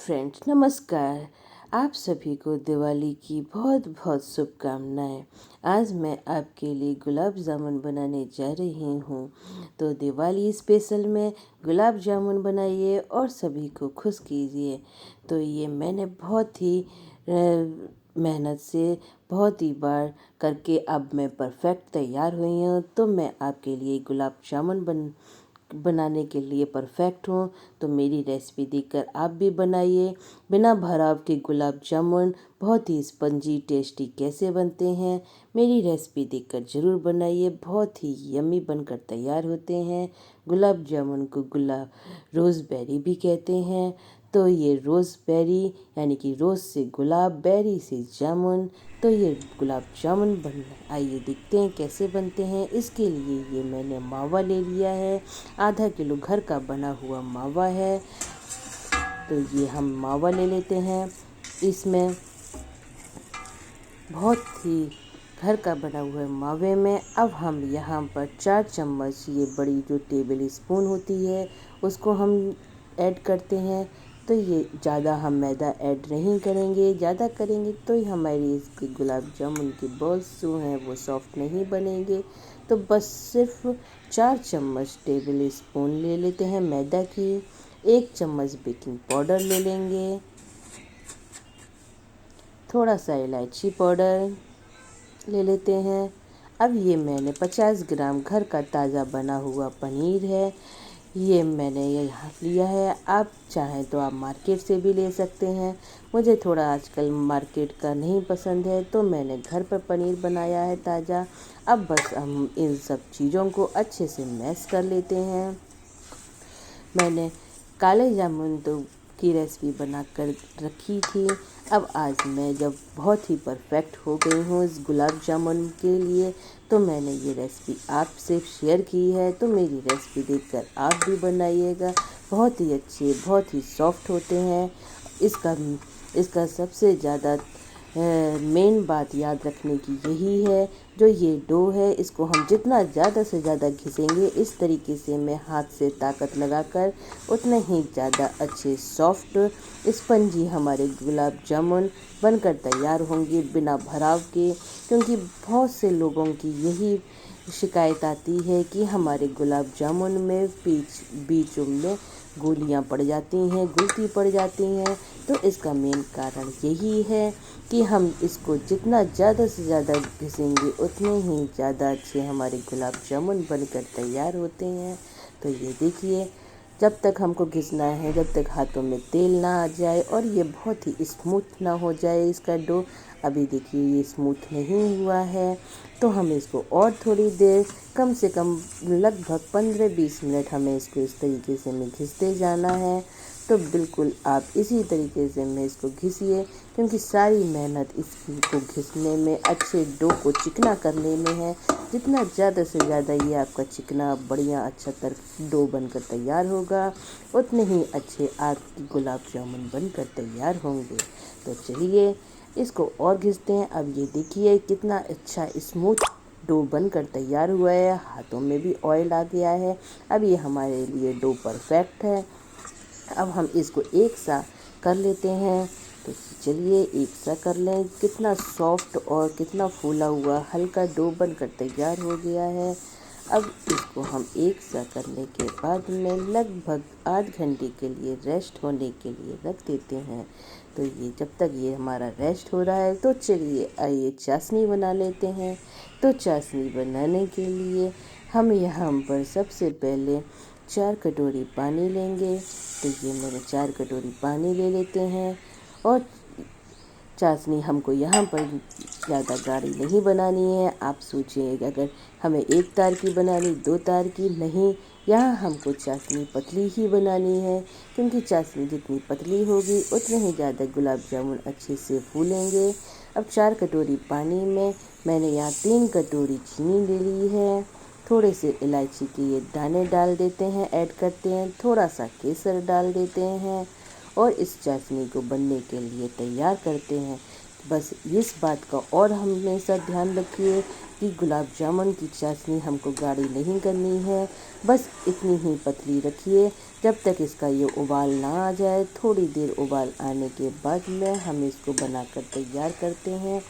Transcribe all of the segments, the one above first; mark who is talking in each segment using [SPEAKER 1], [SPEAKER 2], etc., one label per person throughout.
[SPEAKER 1] Friends, नमस्कार। आप सभी को दिवाली की बहुत बहुत शुभकामनाएं। आज मैं आपके लिए गुलाब जामुन बनाने जा रही हूँ। तो दिवाली स्पेशल में गुलाब जामुन बनाइए और सभी को खुश कीजिए। तो ये मैंने बहुत ही मेहनत से बहुत ही बार करके अब मैं परफेक्ट तैयार हुई हूँ। तो मैं आपके लिए गुलाब जामुन बनाने के लिए परफेक्ट हूँ। तो मेरी रेसिपी देखकर आप भी बनाइए। बिना भराव के गुलाब जामुन बहुत ही स्पंजी टेस्टी कैसे बनते हैं, मेरी रेसिपी देखकर ज़रूर बनाइए। बहुत ही यम्मी बनकर तैयार होते हैं। गुलाब जामुन को गुलाब रोज़बेरी भी कहते हैं। तो ये रोज़बेरी यानी कि रोज़ से गुलाब, बेरी से जामुन, तो ये गुलाब जामुन आइए देखते हैं कैसे बनते हैं। इसके लिए ये मैंने मावा ले लिया है। आधा किलो घर का बना हुआ मावा है। तो ये हम मावा ले लेते हैं। इसमें बहुत ही घर का बना हुआ मावे में अब हम यहाँ पर 4 चम्मच ये बड़ी जो टेबल स्पून होती है उसको हम ऐड करते हैं। तो ये ज़्यादा हम मैदा ऐड नहीं करेंगे। ज़्यादा करेंगे तो ही हमारी इसकी गुलाब जामुन की बॉल्स जो हैं वो सॉफ्ट नहीं बनेंगे। तो बस सिर्फ 4 चम्मच टेबल स्पून ले लेते हैं मैदा की। 1 चम्मच बेकिंग पाउडर ले लेंगे। थोड़ा सा इलायची पाउडर ले लेते हैं। अब ये मैंने 50 ग्राम घर का ताज़ा बना हुआ पनीर है, ये मैंने यहाँ लिया है। आप चाहें तो आप मार्केट से भी ले सकते हैं। मुझे थोड़ा आजकल मार्केट का नहीं पसंद है तो मैंने घर पर पनीर बनाया है ताज़ा। अब बस हम इन सब चीज़ों को अच्छे से मैश कर लेते हैं। मैंने काले जामुन की रेसिपी बनाकर रखी थी। अब आज मैं जब बहुत ही परफेक्ट हो गई हूँ इस गुलाब जामुन के लिए, तो मैंने ये रेसिपी आपसे शेयर की है। तो मेरी रेसिपी देखकर आप भी बनाइएगा। बहुत ही अच्छे, बहुत ही सॉफ्ट होते हैं। इसका सबसे ज़्यादा मेन बात याद रखने की यही है, जो ये डो है इसको हम जितना ज़्यादा से ज़्यादा घिसेंगे इस तरीके से मैं हाथ से ताकत लगाकर, उतने ही ज़्यादा अच्छे सॉफ्ट स्पंजी हमारे गुलाब जामुन बनकर तैयार होंगे बिना भराव के। क्योंकि बहुत से लोगों की यही शिकायत आती है कि हमारे गुलाब जामुन में बीचों में गोलियां पड़ जाती हैं, गुलती पड़ जाती हैं। तो इसका मेन कारण यही है कि हम इसको जितना ज़्यादा से ज़्यादा घिसेंगे उतने ही ज़्यादा अच्छे हमारे गुलाब जामुन बनकर तैयार होते हैं। तो ये देखिए, जब तक हमको घिसना है, जब तक हाथों में तेल ना आ जाए और ये बहुत ही स्मूथ ना हो जाए इसका डो। अभी देखिए ये स्मूथ नहीं हुआ है, तो हम इसको और थोड़ी देर, कम से कम लगभग 15-20 मिनट हमें इसको इस तरीके से में घिसते जाना है। तो बिल्कुल आप इसी तरीके से में इसको घिसिए, क्योंकि सारी मेहनत इसको घिसने में, अच्छे डो को चिकना करने में है। जितना ज़्यादा से ज़्यादा ये आपका चिकना बढ़िया अच्छा डो बनकर तैयार होगा, उतने ही अच्छे आपकी गुलाब जामुन बनकर तैयार होंगे। तो चलिए इसको और घिसते हैं। अब ये देखिए कितना अच्छा स्मूथ डो बनकर तैयार हुआ है, हाथों में भी ऑयल आ गया है। अब ये हमारे लिए डो परफेक्ट है। अब हम इसको एक सा कर लेते हैं। तो चलिए एक सा कर लें। कितना सॉफ्ट और कितना फूला हुआ हल्का डो बनकर तैयार हो गया है। अब इसको हम एक सा करने के बाद में लगभग 8 घंटे के लिए रेस्ट होने के लिए रख देते हैं। तो ये जब तक ये हमारा रेस्ट हो रहा है, तो चलिए आइए चाशनी बना लेते हैं। तो चाशनी बनाने के लिए हम यहाँ पर सबसे पहले 4 कटोरी पानी लेंगे। तो ये मैंने 4 कटोरी पानी ले लेते हैं। और चाशनी हमको यहाँ पर ज़्यादा गाढ़ी नहीं बनानी है। आप सोचिएगा अगर हमें 1 तार की बनानी, 2 तार की नहीं, यहाँ हमको चाशनी पतली ही बनानी है। क्योंकि चाशनी जितनी पतली होगी उतने ही ज़्यादा गुलाब जामुन अच्छे से फूलेंगे। अब 4 कटोरी पानी में मैंने यहाँ 3 कटोरी चीनी ले ली है। थोड़े से इलायची के ये दाने डाल देते हैं, ऐड करते हैं। थोड़ा सा केसर डाल देते हैं और इस चाशनी को बनने के लिए तैयार करते हैं। बस इस बात का और हमेशा ध्यान रखिए कि गुलाब जामुन की चाशनी हमको गाढ़ी नहीं करनी है, बस इतनी ही पतली रखिए जब तक इसका ये उबाल ना आ जाए, थोड़ी देर उबाल आने के बाद में हम इसको बनाकर तैयार करते हैं।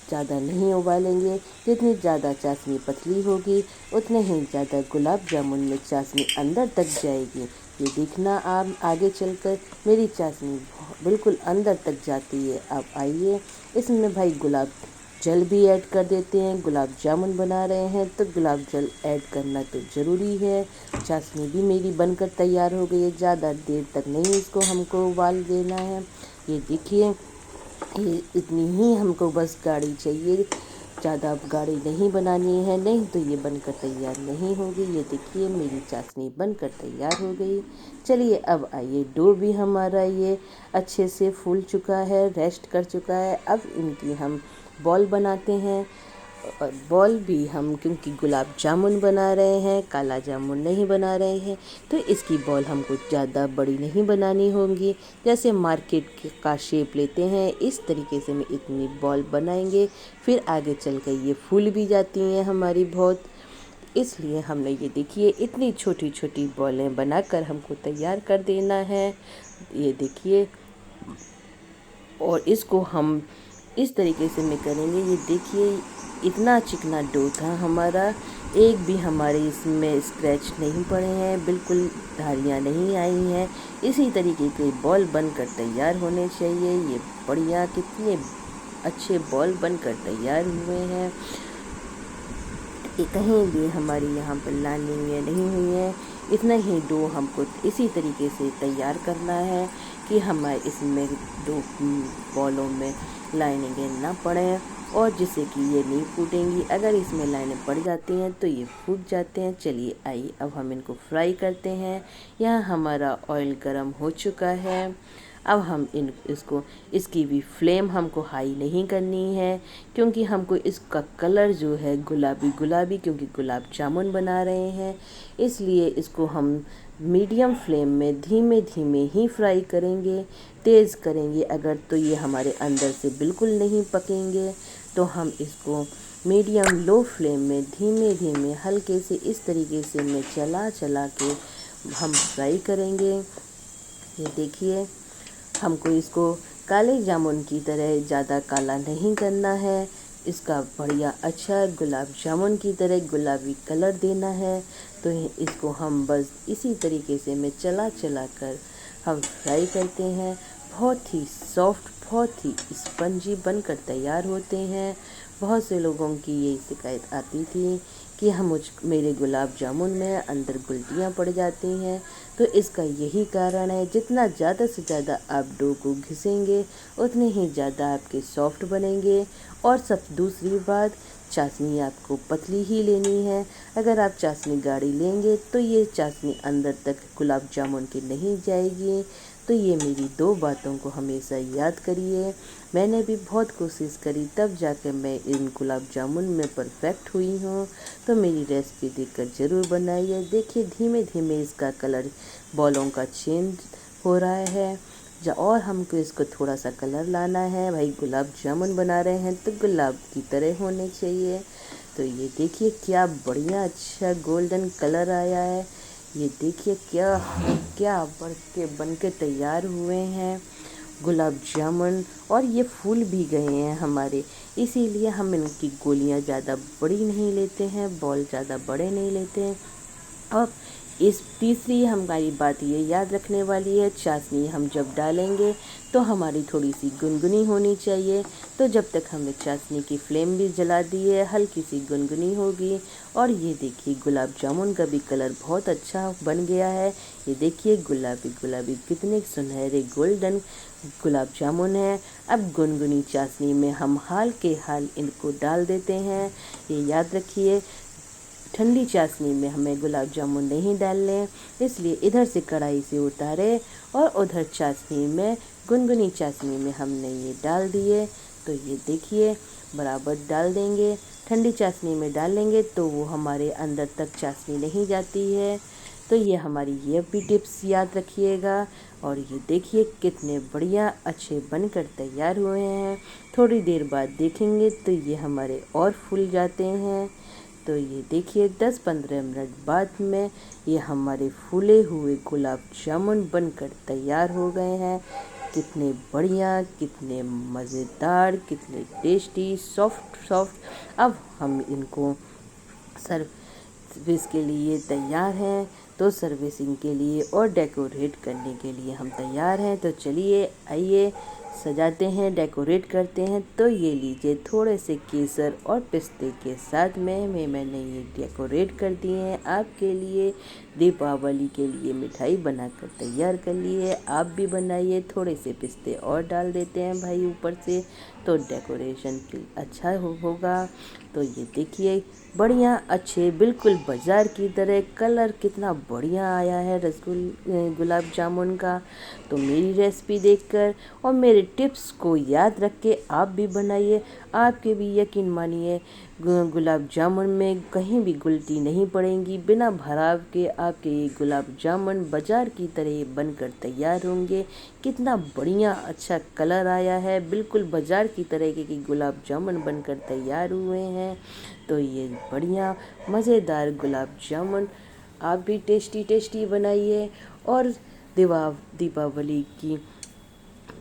[SPEAKER 1] ज़्यादा नहीं उबालेंगे, जितनी ज़्यादा चाशनी पतली होगी उतने ही ज़्यादा गुलाब जामुन में चाशनी अंदर तक जाएगी। ये देखना आप आगे चलकर मेरी चाशनी बिल्कुल अंदर तक जाती है। अब आइए इसमें भाई गुलाब जल भी ऐड कर देते हैं। गुलाब जामुन बना रहे हैं तो गुलाब जल ऐड करना तो ज़रूरी है। चाशनी भी मेरी बनकर तैयार हो गई है। ज़्यादा देर तक नहीं इसको हमको उबाल देना है। ये देखिए, ये इतनी ही हमको बस गाढ़ी चाहिए, ज़्यादा गाढ़ी नहीं बनानी है, नहीं तो ये बनकर तैयार नहीं होगी। ये देखिए मेरी चाशनी बनकर तैयार हो गई। चलिए अब आइए, डो भी हमारा ये अच्छे से फूल चुका है, रेस्ट कर चुका है। अब इनकी हम बॉल बनाते हैं। और बॉल भी हम, क्योंकि गुलाब जामुन बना रहे हैं, काला जामुन नहीं बना रहे हैं, तो इसकी बॉल हमको ज़्यादा बड़ी नहीं बनानी होंगी। जैसे मार्केट का शेप लेते हैं इस तरीके से हम इतनी बॉल बनाएंगे। फिर आगे चल कर ये फूल भी जाती हैं हमारी बहुत, इसलिए हमने ये देखिए इतनी छोटी छोटी बॉलें बनाकर हमको तैयार कर देना है। ये देखिए, और इसको हम इस तरीके से मैं करेंगे। ये देखिए इतना चिकना डो था हमारा, एक भी हमारे इसमें स्क्रैच नहीं पड़े हैं, बिल्कुल धारियाँ नहीं आई हैं। इसी तरीके के बॉल बनकर तैयार होने चाहिए। ये बढ़िया कितने अच्छे बॉल बनकर तैयार हुए हैं। ये कहीं भी हमारी यहाँ पर लाइनिंग नहीं हुई है। इतना ही डो हमको इसी तरीके से तैयार करना है कि हमारे इसमें दो बॉलों में लाइनिंगें ना पड़े, और जिससे कि ये नहीं फूटेंगी। अगर इसमें लाइनें पड़ जाती हैं तो ये फूट जाते हैं। चलिए आइए अब हम इनको फ्राई करते हैं। यहाँ हमारा ऑयल गरम हो चुका है। अब हम इसकी भी फ्लेम हमको हाई नहीं करनी है, क्योंकि हमको इसका कलर जो है गुलाबी गुलाबी, क्योंकि गुलाब जामुन बना रहे हैं, इसलिए इसको हम मीडियम फ्लेम में धीमे धीमे ही फ्राई करेंगे। तेज़ करेंगे अगर तो ये हमारे अंदर से बिल्कुल नहीं पकेंगे। तो हम इसको मीडियम लो फ्लेम में धीमे धीमे हल्के से इस तरीके से में चला चला के हम फ्राई करेंगे। ये देखिए, हमको इसको काले जामुन की तरह ज़्यादा काला नहीं करना है, इसका बढ़िया अच्छा गुलाब जामुन की तरह गुलाबी कलर देना है। तो इसको हम बस इसी तरीके से में चला चला कर हम फ्राई करते हैं। बहुत ही सॉफ्ट, बहुत ही स्पंजी बनकर तैयार होते हैं। बहुत से लोगों की ये शिकायत आती थी कि मेरे गुलाब जामुन में अंदर गुलटियाँ पड़ जाती हैं, तो इसका यही कारण है। जितना ज़्यादा से ज़्यादा आप डो को घिसेंगे उतने ही ज़्यादा आपके सॉफ्ट बनेंगे। और सब दूसरी बात, चाशनी आपको पतली ही लेनी है। अगर आप चाशनी गाढ़ी लेंगे तो ये चाशनी अंदर तक गुलाब जामुन की नहीं जाएगी। तो ये मेरी दो बातों को हमेशा याद करिए। मैंने भी बहुत कोशिश करी, तब जाकर मैं इन गुलाब जामुन में परफेक्ट हुई हूँ। तो मेरी रेसिपी देखकर ज़रूर बनाइए। देखिए धीमे धीमे इसका कलर बॉलों का चेंज हो रहा है। और हमको इसको थोड़ा सा कलर लाना है। भाई गुलाब जामुन बना रहे हैं तो गुलाब की तरह होने चाहिए। तो ये देखिए क्या बढ़िया अच्छा गोल्डन कलर आया है। ये देखिए क्या क्या बन के तैयार हुए हैं गुलाब जामुन, और ये फूल भी गए हैं हमारे। इसीलिए हम इनकी गोलियां ज़्यादा बड़ी नहीं लेते हैं, बॉल ज़्यादा बड़े नहीं लेते हैं। और इस तीसरी हमारी बात ये याद रखने वाली है, चाशनी हम जब डालेंगे तो हमारी थोड़ी सी गुनगुनी होनी चाहिए। तो जब तक हमने चाशनी की फ्लेम भी जला दी है, हल्की सी गुनगुनी होगी। और ये देखिए गुलाब जामुन का भी कलर बहुत अच्छा बन गया है। ये देखिए गुलाबी गुलाबी कितने सुनहरे गोल्डन गुलाब जामुन है। अब गुनगुनी चाशनी में हम हाल के हाल इनको डाल देते हैं। ये याद रखिए, ठंडी चाशनी में हमें गुलाब जामुन नहीं डालने, इसलिए इधर से कढ़ाई से उतारे और उधर चाशनी में गुनगुनी चाशनी में हमने ये डाल दिए। तो ये देखिए बराबर डाल देंगे। ठंडी चाशनी में डालेंगे तो वो हमारे अंदर तक चाशनी नहीं जाती है। तो ये हमारी ये भी टिप्स याद रखिएगा। और ये देखिए कितने बढ़िया अच्छे बनकर तैयार हुए हैं। थोड़ी देर बाद देखेंगे तो ये हमारे और फूल जाते हैं। तो ये देखिए 10-15 मिनट बाद में ये हमारे फूले हुए गुलाब जामुन बनकर तैयार हो गए हैं। कितने बढ़िया, कितने मज़ेदार, कितने टेस्टी, सॉफ्ट सॉफ्ट। अब हम इनको सर्विस के लिए तैयार हैं। तो सर्विसिंग के लिए और डेकोरेट करने के लिए हम तैयार हैं। तो चलिए आइए सजाते हैं, डेकोरेट करते हैं। तो ये लीजिए थोड़े से केसर और पिस्ते के साथ में मैंने ये डेकोरेट कर दिए हैं आपके लिए। दीपावली के लिए मिठाई बनाकर तैयार कर लिए। आप भी बनाइए, थोड़े से पिस्ते और डाल देते हैं भाई ऊपर से, तो डेकोरेशन अच्छा होगा। तो ये देखिए बढ़िया अच्छे बिल्कुल बाज़ार की तरह कलर कितना बढ़िया आया है गुलाब जामुन का। तो मेरी रेसिपी देखकर और मेरे टिप्स को याद रख के आप भी बनाइए। आपके भी यकीन मानिए गुलाब जामुन में कहीं भी गुलती नहीं पड़ेंगी। बिना भराव के आपके ये गुलाब जामुन बाज़ार की तरह बनकर तैयार होंगे। कितना बढ़िया अच्छा कलर आया है, बिल्कुल बाज़ार की तरह के गुलाब जामुन बनकर तैयार हुए हैं। तो ये बढ़िया मज़ेदार गुलाब जामुन आप भी टेस्टी टेस्टी बनाइए और दीपावली की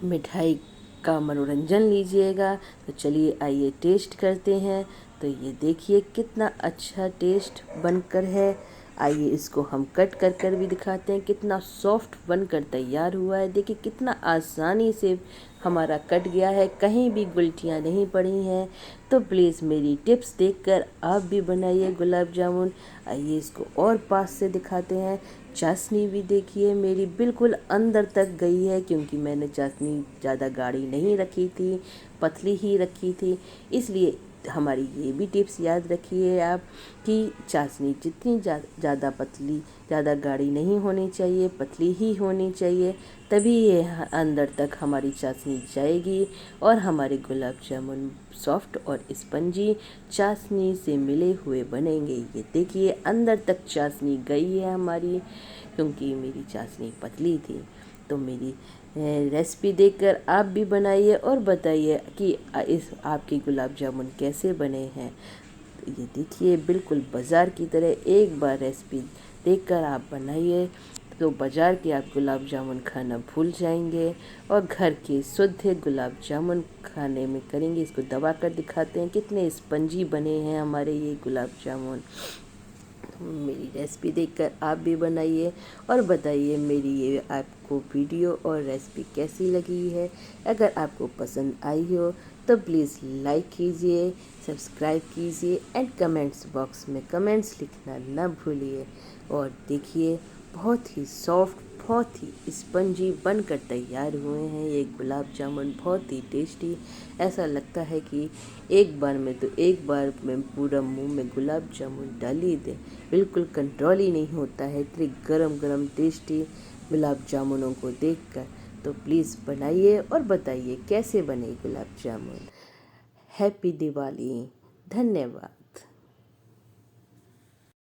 [SPEAKER 1] मिठाई का मनोरंजन लीजिएगा। तो चलिए आइए टेस्ट करते हैं। तो ये देखिए कितना अच्छा टेस्ट बनकर है। आइए इसको हम कट कर भी दिखाते हैं कितना सॉफ्ट बनकर तैयार हुआ है। देखिए कितना आसानी से हमारा कट गया है, कहीं भी गुलटियाँ नहीं पड़ी हैं। तो प्लीज़ मेरी टिप्स देखकर आप भी बनाइए गुलाब जामुन। आइए इसको और पास से दिखाते हैं। चाशनी भी देखिए मेरी बिल्कुल अंदर तक गई है, क्योंकि मैंने चाशनी ज़्यादा गाढ़ी नहीं रखी थी, पतली ही रखी थी। इसलिए हमारी ये भी टिप्स याद रखिए आप कि चाशनी जितनी ज़्यादा पतली, ज़्यादा गाढ़ी नहीं होनी चाहिए, पतली ही होनी चाहिए। तभी ये अंदर तक हमारी चाशनी जाएगी और हमारे गुलाब जामुन सॉफ्ट और स्पंजी चाशनी से मिले हुए बनेंगे। ये देखिए अंदर तक चाशनी गई है हमारी, क्योंकि मेरी चाशनी पतली थी। तो मेरी रेसिपी देखकर आप भी बनाइए और बताइए कि इस आपके गुलाब जामुन कैसे बने हैं। तो ये देखिए बिल्कुल बाज़ार की तरह एक बार रेसिपी देखकर आप बनाइए, तो बाज़ार के आप गुलाब जामुन खाना भूल जाएंगे और घर के शुद्ध गुलाब जामुन खाने में करेंगे। इसको दबा कर दिखाते हैं कितने स्पंजी बने हैं हमारे ये गुलाब जामुन। मेरी रेसिपी देखकर आप भी बनाइए और बताइए मेरी ये आपको वीडियो और रेसिपी कैसी लगी है। अगर आपको पसंद आई हो तो प्लीज़ लाइक कीजिए, सब्सक्राइब कीजिए एंड कमेंट्स बॉक्स में कमेंट्स लिखना ना भूलिए। और देखिए बहुत ही सॉफ्ट, बहुत ही स्पंजी बनकर तैयार हुए हैं ये गुलाब जामुन, बहुत ही टेस्टी। ऐसा लगता है कि एक बार में पूरा मुंह में गुलाब जामुन डाल ही दे, बिल्कुल कंट्रोल ही नहीं होता है इतने गरम गरम टेस्टी गुलाब जामुनों को देखकर। तो प्लीज़ बनाइए और बताइए कैसे बने गुलाब जामुन। हैप्पी दिवाली। धन्यवाद।